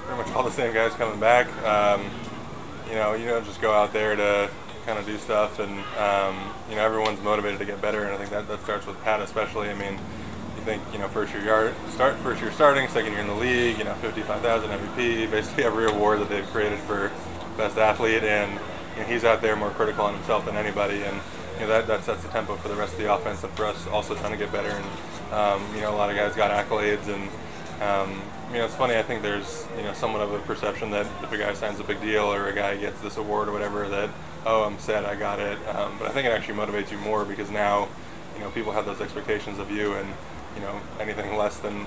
pretty much all the same guys coming back. You don't just go out there to kind of do stuff, and everyone's motivated to get better, and I think that starts with Pat especially. I mean, you think first year starting, second year in the league, 55,000 MVP, basically every award that they've created for best athlete, and he's out there more critical on himself than anybody, and that sets the tempo for the rest of the offense and for us also trying to get better. And a lot of guys got accolades, and it's funny. I think there's somewhat of a perception that if a guy signs a big deal or a guy gets this award or whatever, that I'm set, I got it. But I think it actually motivates you more because now people have those expectations of you, and anything less than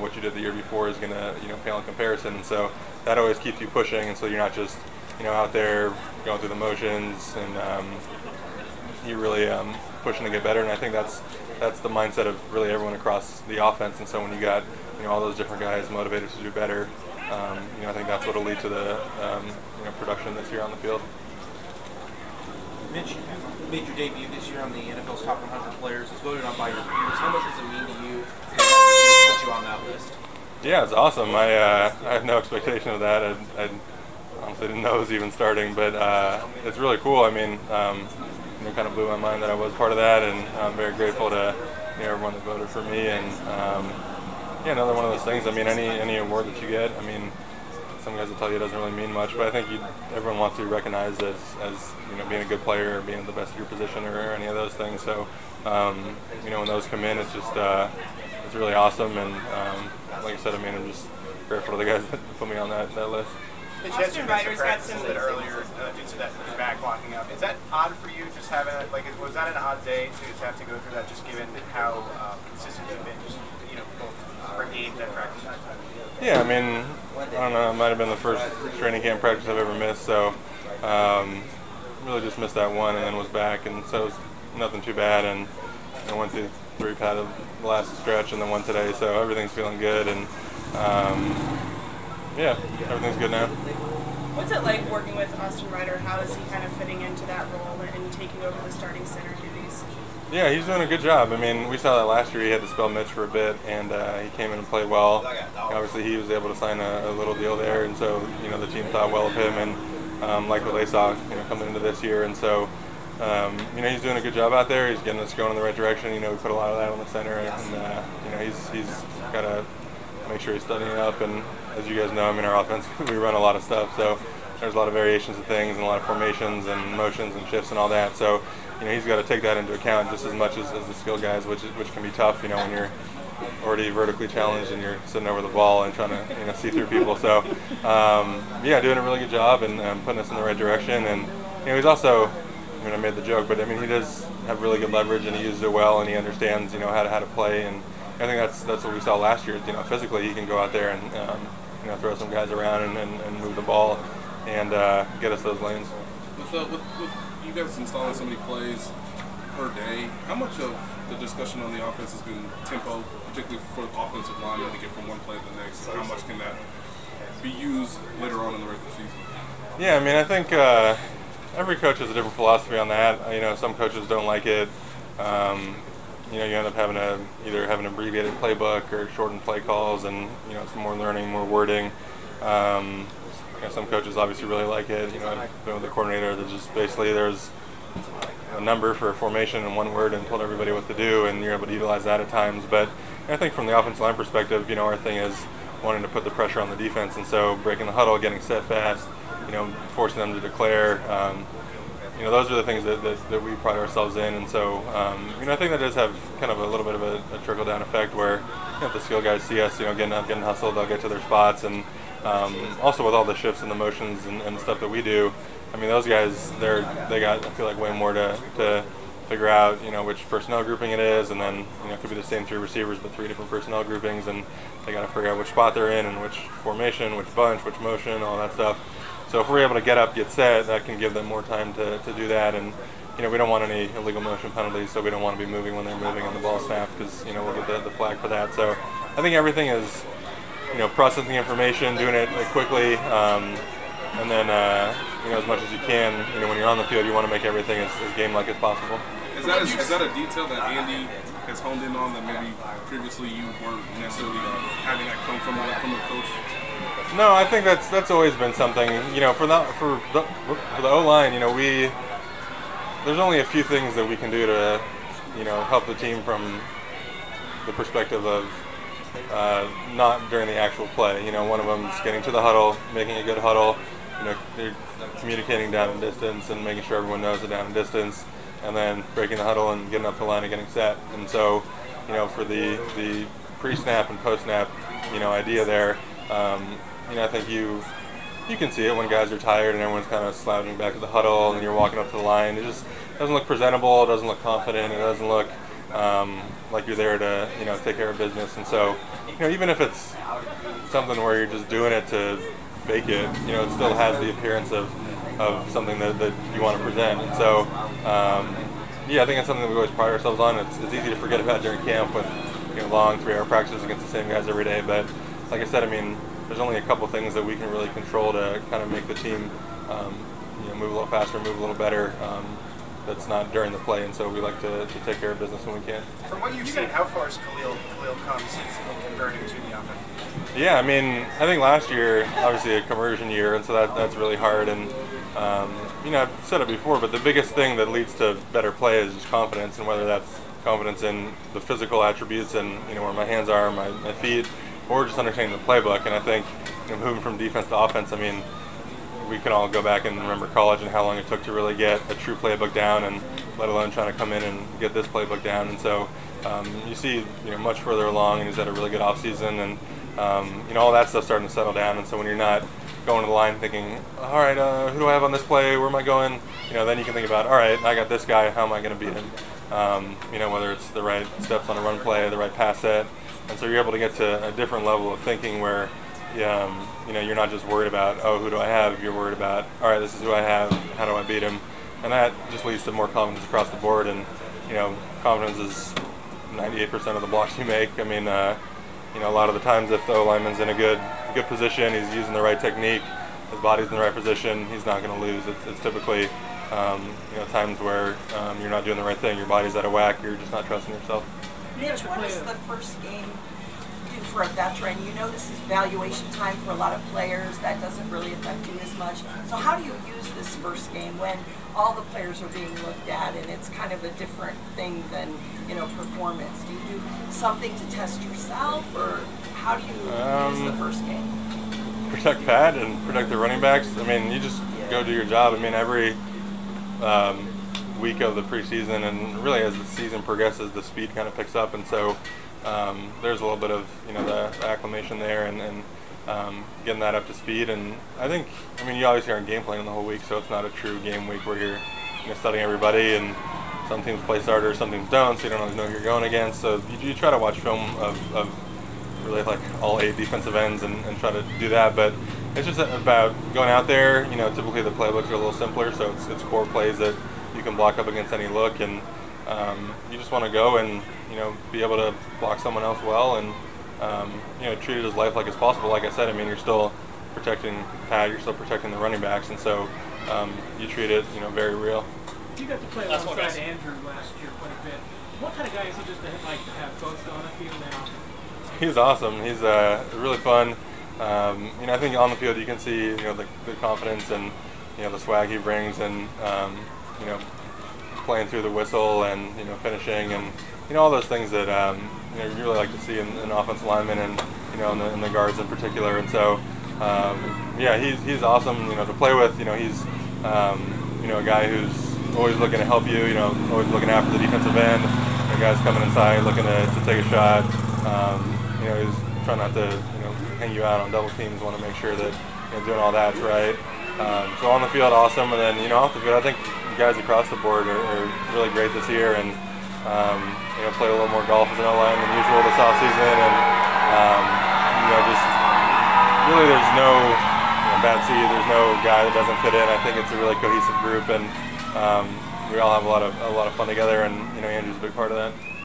what you did the year before is going to pale in comparison. And so that always keeps you pushing, and so you're not just out there going through the motions, and you're really pushing to get better. And I think that's the mindset of really everyone across the offense. And so when you got all those different guys motivated to do better, I think that's what will lead to the production this year on the field. Mitch, you made your debut this year on the NFL's top 100 players. It's voted on by your peers. How much does it mean to you to put you on that list? Yeah, it's awesome. I had no expectation of that. I honestly didn't know it was even starting, but it's really cool. I mean, it kind of blew my mind that I was part of that, and I'm very grateful to everyone that voted for me. And another one of those things. I mean, any award that you get, I mean, some guys will tell you it doesn't really mean much, but I think everyone wants to be recognized as being a good player or being the best of your position or any of those things. So when those come in, it's just it's really awesome. And like I said, I mean, I'm just grateful to the guys that put me on that list. Austin Ryder's got some earlier due to that back locking up. Is that odd for you? Just having was that an odd day to just have to go through that? Just given how consistent you've been, just both for games and practice. Yeah, I mean, I don't know. It might have been the first training camp practice I've ever missed, so really just missed that one and then was back, and so it was nothing too bad. And I went through 3 pad of the last stretch and then one today, so everything's feeling good. And yeah, everything's good now. What's it like working with Austin Ryder? How is he kind of fitting into that role and taking over the starting center duties? Yeah, he's doing a good job. I mean, we saw that last year. He had to spell Mitch for a bit, and he came in and played well. Obviously, he was able to sign a little deal there, and so the team thought well of him and liked what they saw coming into this year. And so he's doing a good job out there. He's getting us going in the right direction. We put a lot of that on the center, and he's got to make sure he's studying up. And as you guys know, I mean, our offense, we run a lot of stuff, so there's a lot of variations of things and a lot of formations and motions and shifts and all that. So he's got to take that into account just as much as the skill guys, which can be tough, when you're already vertically challenged and you're sitting over the ball and trying to see through people. So yeah, doing a really good job and putting us in the right direction. And he's also, I mean, I made the joke, but I mean, he does have really good leverage and he uses it well, and he understands how to play. And I think that's what we saw last year. Physically he can go out there and throw some guys around and move the ball and get us those lanes. With you guys installing so many plays per day, how much of the discussion on the offense has been tempo, particularly for the offensive line, to get from one play to the next? How much can that be used later on in the regular season? Yeah, I mean, I think every coach has a different philosophy on that. Some coaches don't like it. You end up having to either have an abbreviated playbook or shortened play calls, and some more learning, more wording. Some coaches obviously really like it. I've been with the coordinator that just basically there's a number for a formation and one word and told everybody what to do, and you're able to utilize that at times. But I think from the offensive line perspective, our thing is wanting to put the pressure on the defense, and so breaking the huddle, getting set fast, forcing them to declare. Those are the things that we pride ourselves in, and so I think that does have kind of a little bit of a trickle-down effect where if the skill guys see us, getting hustled, they'll get to their spots. And also with all the shifts and the motions and stuff that we do, I mean, those guys, they got, I feel like, way more to figure out, which personnel grouping it is, and then, it could be the same 3 receivers, but 3 different personnel groupings, and they got to figure out which spot they're in and which formation, which bunch, which motion, all that stuff. So if we're able to get up, get set, that can give them more time to do that. And we don't want any illegal motion penalties, so we don't want to be moving when they're moving on the ball snap, because we'll get the flag for that. So I think everything is processing the information, doing it quickly, and then as much as you can. When you're on the field, you want to make everything as game-like as possible. Is that a detail that Andy has honed in on that maybe previously you weren't necessarily having that come from the coach? No, I think that's always been something. You know, for the O-line, you know, there's only a few things that we can do to, you know, help the team from the perspective of not during the actual play. You know, one of them is getting to the huddle, making a good huddle. You know, they're communicating down and distance and making sure everyone knows the down and distance, and then breaking the huddle and getting up the line and getting set. And so, you know, for the pre-snap and post-snap, you know, idea there, you know, I think you can see it when guys are tired and everyone's kind of slouching back to the huddle and you're walking up to the line. It just doesn't look presentable. It doesn't look confident. It doesn't look like you're there to, you know, take care of business. And so, you know, even if it's something where you're just doing it to fake it, you know, it still has the appearance of something that you want to present. And so, yeah, I think it's something that we always pride ourselves on. It's easy to forget about during camp with, you know, long 3-hour practices against the same guys every day. But like I said, I mean, there's only a couple things that we can really control to kind of make the team, you know, move a little faster, move a little better. That's not during the play, and so we like to take care of business when we can. From what you've seen, how far has Khalil come since converting to the offense? Yeah, I mean, I think last year, obviously a conversion year, and so that's really hard. And you know, I've said it before, but the biggest thing that leads to better play is just confidence, and whether that's confidence in the physical attributes and, you know, where my hands are, my feet, or just understanding the playbook. And I think, you know, moving from defense to offense, I mean, we can all go back and remember college and how long it took to really get a true playbook down, and let alone trying to come in and get this playbook down. And so you see, you know, much further along, and he's had a really good offseason, and you know, all that stuff's starting to settle down. And so when you're not going to the line thinking, all right, who do I have on this play? Where am I going? You know, then you can think about, all right, I got this guy. How am I going to beat him? You know, whether it's the right steps on a run play, the right pass set. And so you're able to get to a different level of thinking where, you know, you're not just worried about, oh, who do I have? You're worried about, all right, this is who I have. How do I beat him? And that just leads to more confidence across the board. And, you know, confidence is 98% of the blocks you make. I mean, you know, a lot of the times if the O-lineman's in a good position, he's using the right technique, his body's in the right position, he's not going to lose. It's typically, you know, times where you're not doing the right thing, your body's out of whack, you're just not trusting yourself. Mitch, what does the first game do for a veteran? You know, this is valuation time for a lot of players. That doesn't really affect you as much. So how do you use this first game when all the players are being looked at and it's kind of a different thing than, you know, performance? Do you do something to test yourself, or how do you use the first game? Protect Pat and protect the running backs. I mean, you just go do your job. I mean, every week of the preseason, and really as the season progresses, the speed kind of picks up, and so there's a little bit of, you know, the acclimation there, and getting that up to speed. And I think, I mean, you obviously aren't game planning the whole week, so it's not a true game week where you're, you know, studying everybody, and some teams play starters, some teams don't, so you don't always know who you're going against. So you try to watch film of really like all 8 defensive ends and try to do that. But it's just about going out there. You know, typically the playbooks are a little simpler, so it's core plays that you can block up against any look, and you just want to go and, you know, be able to block someone else well, and you know, treat it as lifelike as possible. Like I said, I mean, you're still protecting Pat, you're still protecting the running backs, and so you treat it, you know, very real. You got to play alongside Andrew last year quite a bit. What kind of guy is he just like to have both on the field and off? He's awesome. He's really fun. You know, I think on the field you can see, you know, the confidence and, you know, the swag he brings, and you know, playing through the whistle, and, you know, finishing, and, you know, all those things that you know, you really like to see in an offensive lineman, and, you know, in the guards in particular. And so yeah, he's awesome, you know, to play with. You know, he's you know, a guy who's always looking to help you, you know, always looking after the defensive end. The guys coming inside looking to take a shot. You know, he's trying not to, you know, hang you out on double teams, want to make sure that, you know, doing all that's right. So on the field, awesome. And then, you know, off the field, I think guys across the board are really great this year, and you know, play a little more golf as an O-line than usual this offseason. And you know, just really there's no, you know, bad seed, there's no guy that doesn't fit in. I think it's a really cohesive group, and we all have a lot of fun together, and, you know, Andrew's a big part of that.